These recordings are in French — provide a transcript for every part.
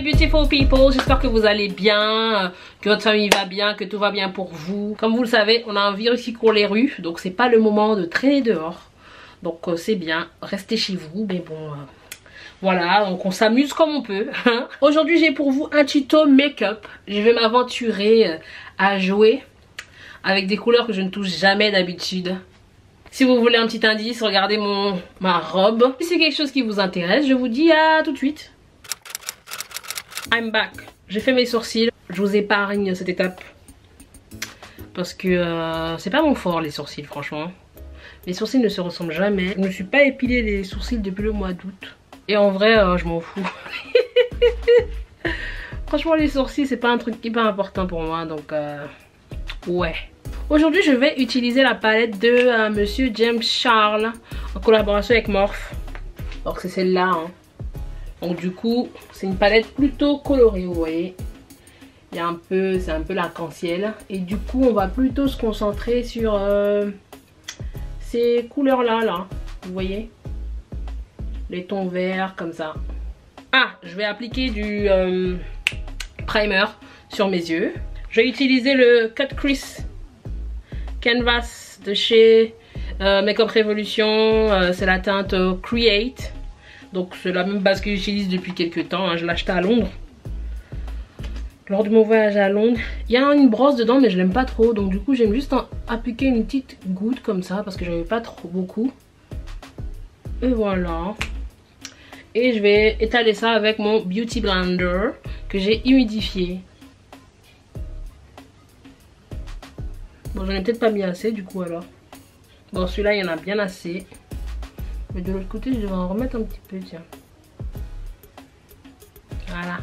mes beautiful people, j'espère que vous allez bien, que votre famille va bien, que tout va bien pour vous. Comme vous le savez, on a un virus qui court les rues, donc c'est pas le moment de traîner dehors. Donc c'est bien, restez chez vous, mais bon... voilà, donc on s'amuse comme on peut. Aujourd'hui j'ai pour vous un tuto make-up. Je vais m'aventurer à jouer avec des couleurs que je ne touche jamais d'habitude. Si vous voulez un petit indice, regardez ma robe. Si c'est quelque chose qui vous intéresse, je vous dis à tout de suite. I'm back. J'ai fait mes sourcils. Je vous épargne cette étape. Parce que c'est pas mon fort les sourcils franchement. Les sourcils ne se ressemblent jamais. Je ne me suis pas épilé les sourcils depuis le mois d'août. Et en vrai, je m'en fous. Franchement, les sourcils, c'est pas un truc hyper important pour moi. Donc, ouais. Aujourd'hui, je vais utiliser la palette de Monsieur James Charles en collaboration avec Morphe. Donc, c'est celle-là. Hein. Donc, du coup, c'est une palette plutôt colorée, vous voyez. Il y a c'est un peu l'arc-en-ciel. Et du coup, on va plutôt se concentrer sur ces couleurs-là, là. Vous voyez? Les tons verts, comme ça. Ah, je vais appliquer du primer sur mes yeux. Je vais utiliser le Cut Crease Canvas de chez Makeup Revolution. C'est la teinte Create. Donc c'est la même base que j'utilise depuis quelques temps. Hein. Je l'ai acheté à Londres. Lors de mon voyage à Londres. Il y a une brosse dedans mais je l'aime pas trop. Donc du coup j'aime juste appliquer une petite goutte comme ça. Parce que j'avais pas trop beaucoup. Et voilà. Et je vais étaler ça avec mon Beauty Blender que j'ai humidifié. Bon, j'en ai peut-être pas mis assez du coup alors. Bon, celui-là, il y en a bien assez. Mais de l'autre côté, je vais en remettre un petit peu, tiens. Voilà.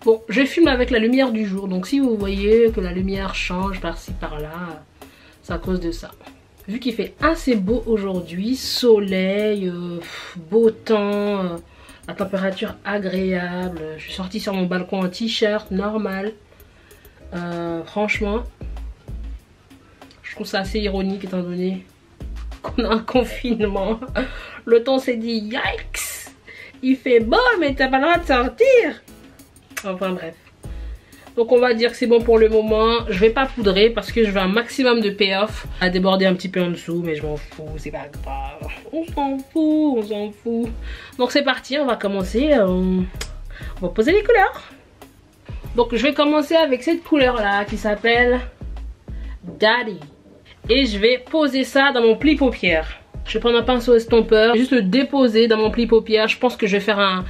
Bon, je filme avec la lumière du jour. Donc si vous voyez que la lumière change par-ci, par-là, c'est à cause de ça. Vu qu'il fait assez beau aujourd'hui, soleil, beau temps, la température agréable. Je suis sortie sur mon balcon en t-shirt normal. Franchement, je trouve ça assez ironique étant donné qu'on a un confinement. Le temps s'est dit yikes, il fait beau mais t'as pas le droit de sortir. Enfin bref. Donc on va dire que c'est bon pour le moment. Je vais pas poudrer parce que je veux un maximum de payoff. À déborder un petit peu en dessous, mais je m'en fous, c'est pas grave. On s'en fout, on s'en fout. Donc c'est parti, on va commencer. On va poser les couleurs. Donc je vais commencer avec cette couleur là qui s'appelle Daddy. Et je vais poser ça dans mon pli paupières. Je vais prendre un pinceau estompeur, juste le déposer dans mon pli paupières. Je pense que je vais faire un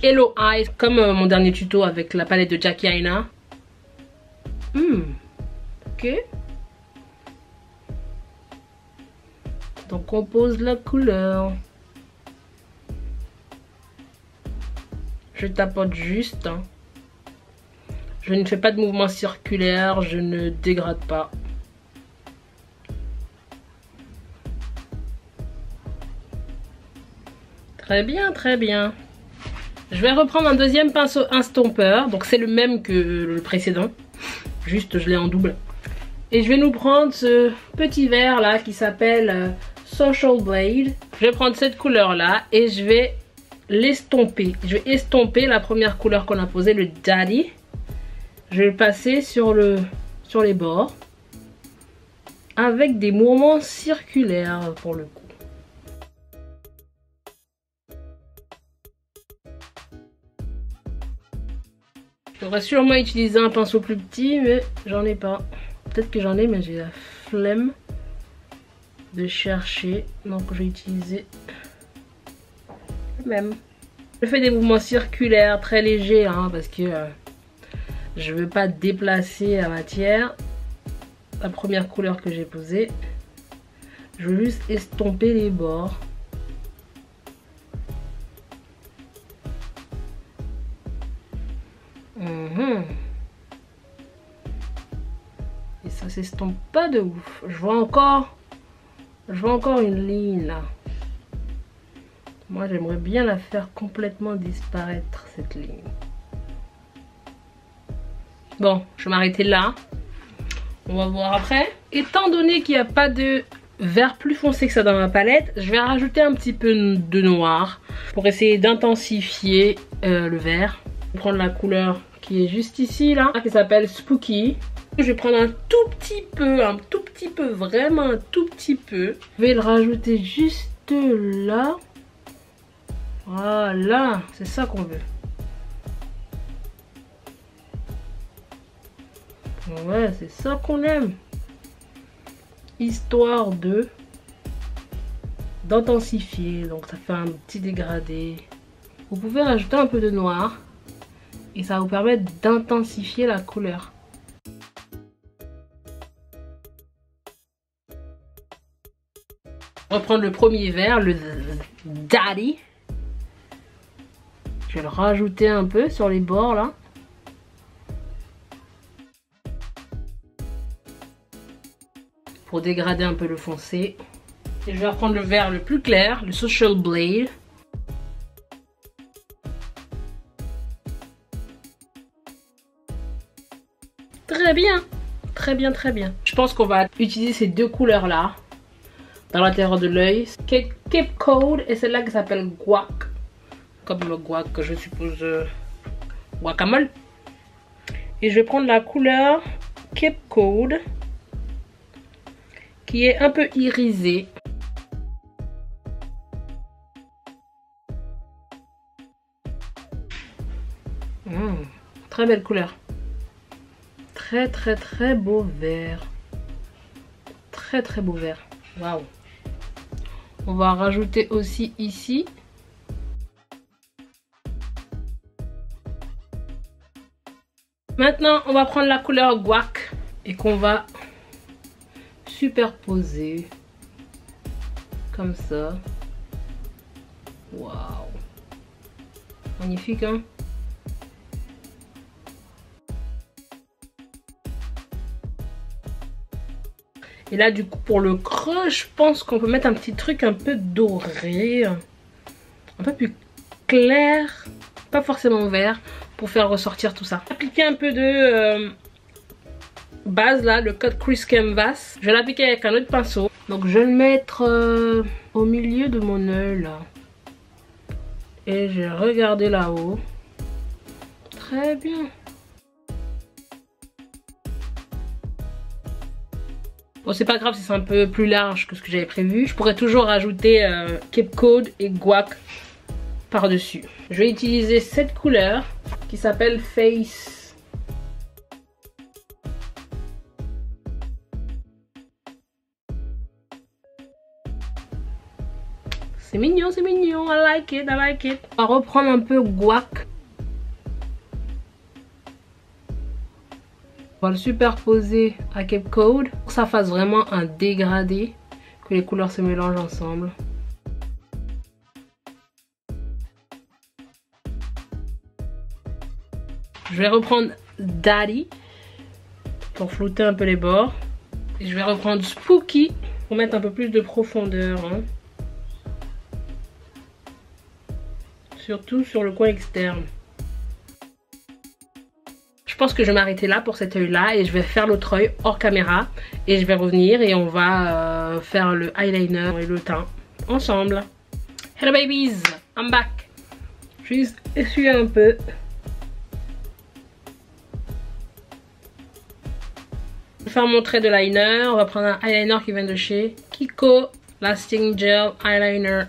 Hello Eyes comme mon dernier tuto avec la palette de Jackie Aina. Ok. Donc on pose la couleur. Je tapote juste. Hein. Je ne fais pas de mouvement circulaire, je ne dégrade pas. Très bien, très bien. Je vais reprendre un deuxième pinceau estompeur. Donc c'est le même que le précédent. Juste je l'ai en double. Et je vais nous prendre ce petit verre là qui s'appelle Social Blade. Je vais prendre cette couleur là et je vais l'estomper. Je vais estomper la première couleur qu'on a posée, le Daddy. Je vais le passer sur les bords. Avec des mouvements circulaires pour le coup. J'aurais sûrement utilisé un pinceau plus petit, mais j'en ai pas. Peut-être que j'en ai, mais j'ai la flemme de chercher. Donc je vais utiliser le même. Je fais des mouvements circulaires très légers, hein, parce que je veux pas déplacer la matière. La première couleur que j'ai posée. Je veux juste estomper les bords. Et ça s'estompe pas de ouf. Je vois encore une ligne là. Moi j'aimerais bien la faire complètement disparaître cette ligne. Bon, je vais m'arrêter là. On va voir après. Étant donné qu'il n'y a pas de vert plus foncé que ça dans ma palette. Je vais rajouter un petit peu de noir pour essayer d'intensifier le vert. Je vais prendre la couleur qui est juste ici là, qui s'appelle Spooky. Je vais prendre un tout petit peu, vraiment un tout petit peu. Je vais le rajouter juste là. Voilà, c'est ça qu'on veut. Ouais, c'est ça qu'on aime. Histoire d'intensifier, donc ça fait un petit dégradé. Vous pouvez rajouter un peu de noir et ça va vous permettre d'intensifier la couleur. On va prendre le premier vert, le Daddy. Je vais le rajouter un peu sur les bords là. Pour dégrader un peu le foncé. Et je vais reprendre le vert le plus clair, le Social Blade. Très bien, très bien, très bien. Je pense qu'on va utiliser ces deux couleurs là dans l'intérieur de l'œil. Cape Cod et celle-là qui s'appelle Guac. Comme le guac, je suppose guacamole. Et je vais prendre la couleur Cape Cod qui est un peu irisée. Très belle couleur. Très très très beau vert. Très très beau vert. Waouh. On va rajouter aussi ici. Maintenant, on va prendre la couleur guac et qu'on va superposer comme ça. Waouh. Magnifique, hein? Et là, du coup, pour le creux, je pense qu'on peut mettre un petit truc un peu doré, un peu plus clair, pas forcément vert, pour faire ressortir tout ça. Appliquer un peu de base là, le Cut Crease Canvas. Je vais l'appliquer avec un autre pinceau. Donc je vais le mettre au milieu de mon œil là. Et je vais regarder là-haut. Très bien. Bon, c'est pas grave si c'est un peu plus large que ce que j'avais prévu. Je pourrais toujours rajouter Cape Cod et Guac par-dessus. Je vais utiliser cette couleur qui s'appelle Face. C'est mignon, I like it, I like it. On va reprendre un peu Guac. On va le superposer à Cape Cod pour que ça fasse vraiment un dégradé, que les couleurs se mélangent ensemble. Je vais reprendre Daddy pour flouter un peu les bords. Et je vais reprendre Spooky pour mettre un peu plus de profondeur, hein. Surtout sur le coin externe. Je pense que je vais m'arrêter là pour cet œil là et je vais faire l'autre œil hors caméra et je vais revenir et on va faire le eyeliner et le teint ensemble. Hello babies, I'm back. Je vais essuyer un peu. Je vais faire mon trait de liner. On va prendre un eyeliner qui vient de chez Kiko Lasting Gel Eyeliner.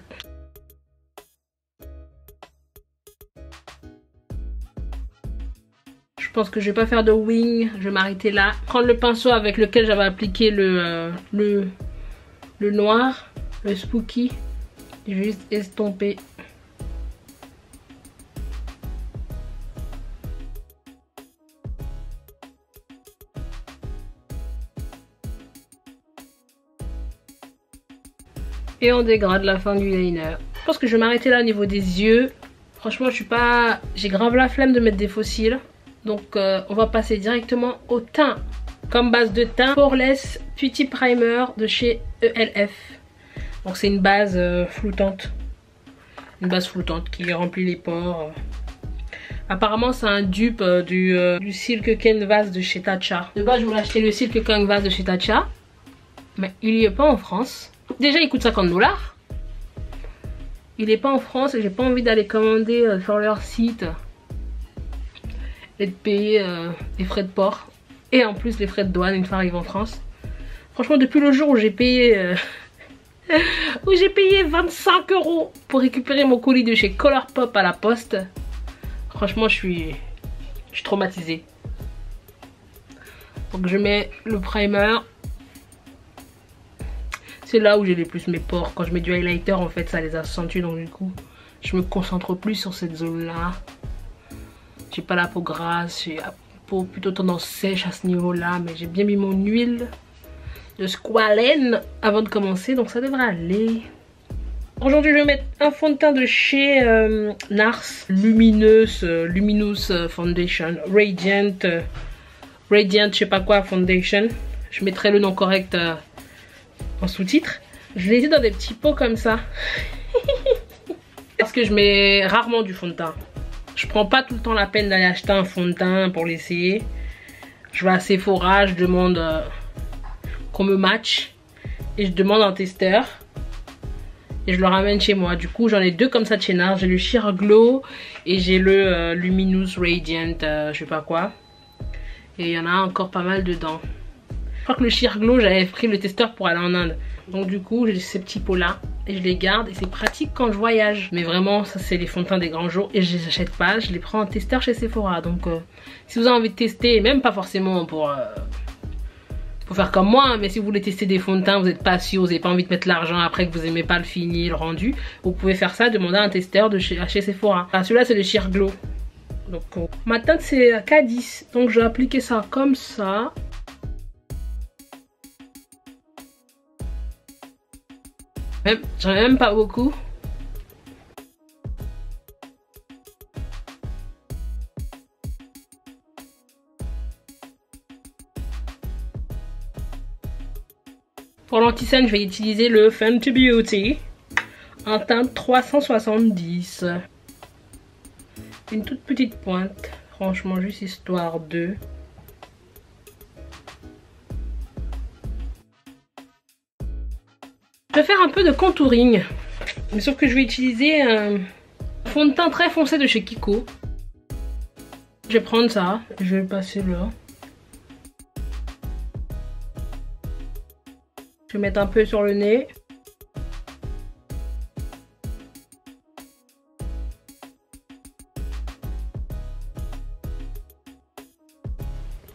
Je pense que je vais pas faire de wing, je vais m'arrêter là. Prendre le pinceau avec lequel j'avais appliqué le noir, le Spooky. Juste estomper. Et on dégrade la fin du liner. Je pense que je vais m'arrêter là au niveau des yeux. Franchement, je suis pas... J'ai grave la flemme de mettre des faux cils. Donc on va passer directement au teint. Comme base de teint, Poreless Putty Primer de chez ELF. Donc c'est une base floutante. Une base floutante qui remplit les pores. Apparemment c'est un dupe du Silk Canvas de chez Tatcha. De base je voulais acheter le Silk Canvas de chez Tatcha. mais il n'y est pas en France. Déjà il coûte 50 $. Il n'est pas en France et j'ai pas envie d'aller commander sur leur site et de payer les frais de port et en plus les frais de douane une fois arrivé en France. Franchement, depuis le jour où j'ai payé 25 € pour récupérer mon colis de chez Colourpop à la poste, franchement je suis traumatisée. Donc je mets le primer. C'est là où j'ai les plus mes pores. Quand je mets du highlighter, en fait, ça les accentue. Donc du coup, je me concentre plus sur cette zone-là. J'ai pas la peau grasse. J'ai la peau plutôt tendance sèche à ce niveau-là. Mais j'ai bien mis mon huile de squalène avant de commencer. Donc ça devrait aller. Aujourd'hui, je vais mettre un fond de teint de chez NARS. Luminous Foundation. Radiant, je sais pas quoi, Foundation. Je mettrai le nom correct en sous-titre. Je l'ai mis dans des petits pots comme ça. Parce que je mets rarement du fond de teint. Je prends pas tout le temps la peine d'aller acheter un fond de teint pour l'essayer. Je vais à Sephora, je demande qu'on me match. Et je demande un testeur. Et je le ramène chez moi. Du coup, j'en ai deux comme ça de chez NARS. J'ai le Sheer Glow et j'ai le Luminous Radiant, je sais pas quoi. Et il y en a encore pas mal dedans. Je crois que le Sheer Glow, j'avais pris le testeur pour aller en Inde. Donc du coup, j'ai ces petits pots là. Et je les garde. Et c'est pratique quand je voyage. Mais vraiment, ça c'est les fonds de teint des grands jours. Et je les achète pas. Je les prends en testeur chez Sephora. Donc si vous avez envie de tester, même pas forcément pour faire comme moi. Hein, mais si vous voulez tester des fonds de teint, vous n'êtes pas sûr, vous n'avez pas envie de mettre l'argent après que vous n'aimez pas le fini, le rendu. Vous pouvez faire ça, demander à un testeur de chez Sephora. Alors celui-là, c'est le Sheer Glow. Donc ma teinte, c'est K10. Donc je vais appliquer ça comme ça. J'en ai même pas beaucoup. Pour l'anti-scène, je vais utiliser le Fenty Beauty en teinte 370. Une toute petite pointe, franchement, juste histoire de... Je vais faire un peu de contouring, mais sauf que je vais utiliser un fond de teint très foncé de chez Kiko. Je vais prendre ça, je vais le passer là. Je vais mettre un peu sur le nez.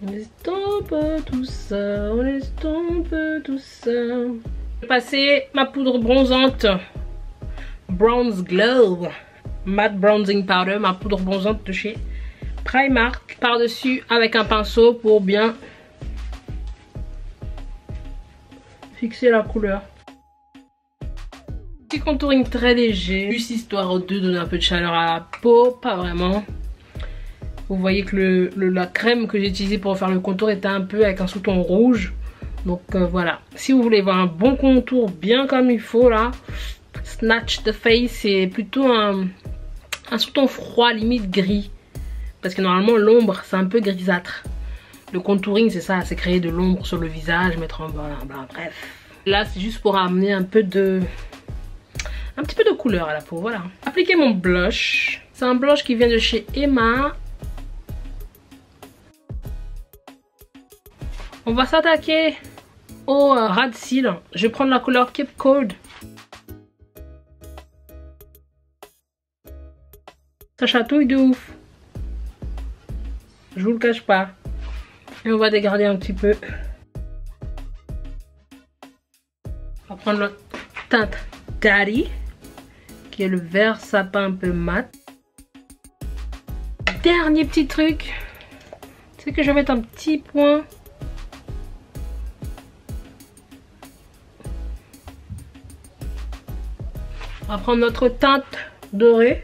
On estompe tout ça, on estompe tout ça. Je vais passer ma poudre bronzante Bronze Glow Matte Bronzing Powder, ma poudre bronzante de chez Primark, par-dessus avec un pinceau pour bien fixer la couleur. Petit contouring très léger, juste histoire de donner un peu de chaleur à la peau, pas vraiment. Vous voyez que la crème que j'ai utilisée pour faire le contour était un peu avec un sous-ton rouge. Donc voilà, si vous voulez voir un bon contour bien comme il faut là, Snatch the Face, c'est plutôt un sous-ton froid, limite gris. Parce que normalement l'ombre c'est un peu grisâtre. Le contouring c'est ça, c'est créer de l'ombre sur le visage, mettre en blanc, bref. Là c'est juste pour amener un petit peu de couleur à la peau, voilà. Appliquer mon blush. C'est un blush qui vient de chez Emma. On va s'attaquer au ras de cils. Je vais prendre la couleur Keep Cold. Ça chatouille de ouf. Je vous le cache pas. Et on va dégrader un petit peu. On va prendre la teinte Daddy, qui est le vert sapin un peu mat. Dernier petit truc, c'est que je vais mettre un petit point. On va prendre notre teinte dorée.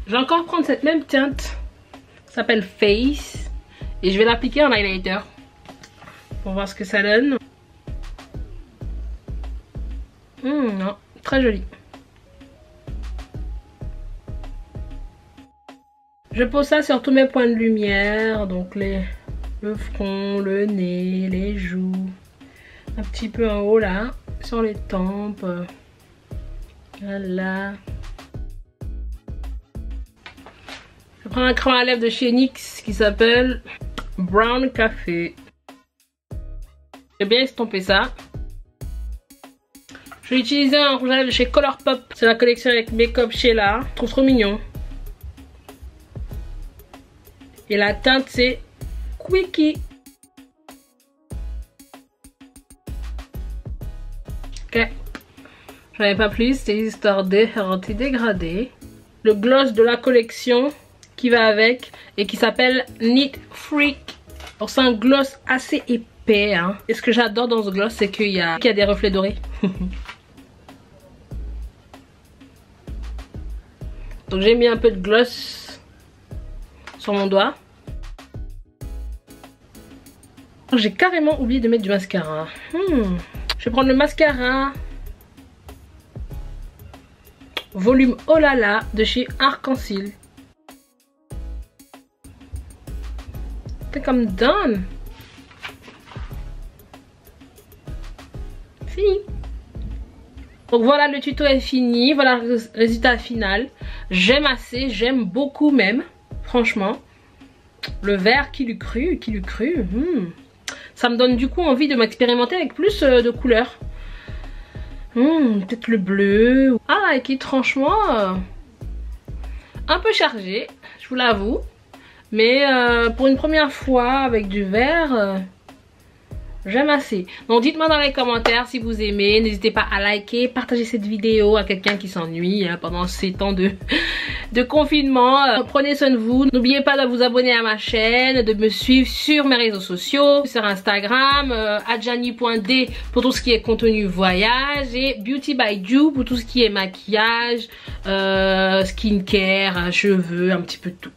Je vais encore prendre cette même teinte. Ça s'appelle Face. Et je vais l'appliquer en highlighter. Pour voir ce que ça donne. Non, très joli. Je pose ça sur tous mes points de lumière. Donc le le front, le nez, les joues, un petit peu en haut là, sur les tempes. Voilà. Je prends un crème à lèvres de chez NYX qui s'appelle Brown Café. J'ai bien estompé ça. Je vais utiliser un rouge à lèvres de chez Colourpop. C'est la collection avec Makeup Sheila. Je trouve trop mignon. Et la teinte c'est Quickie. Ok. J'en ai pas plus, c'est histoire dégradé. Le gloss de la collection qui va avec et qui s'appelle Neat Freak. Alors c'est un gloss assez épais. Hein. Et ce que j'adore dans ce gloss, c'est qu'il y a des reflets dorés. Donc j'ai mis un peu de gloss sur mon doigt. J'ai carrément oublié de mettre du mascara. Je vais prendre le mascara volume Oh là là de chez Arc-en-Ciel. I think I'm done. Fini. Donc voilà, le tuto est fini. Voilà le résultat final. J'aime assez, j'aime beaucoup même. Franchement. Le vert, qui l'eût cru, qui l'eût cru. Ça me donne du coup envie de m'expérimenter avec plus de couleurs. Peut-être le bleu. Ah, et qui franchement un peu chargé, je vous l'avoue. Mais pour une première fois avec du vert, j'aime assez. Donc dites-moi dans les commentaires si vous aimez. N'hésitez pas à liker, partager cette vidéo à quelqu'un qui s'ennuie pendant ces temps de confinement. Prenez soin de vous. N'oubliez pas de vous abonner à ma chaîne, de me suivre sur mes réseaux sociaux, sur Instagram, adjani.d pour tout ce qui est contenu voyage et Beauty by Ju pour tout ce qui est maquillage, skincare, cheveux, un petit peu de tout.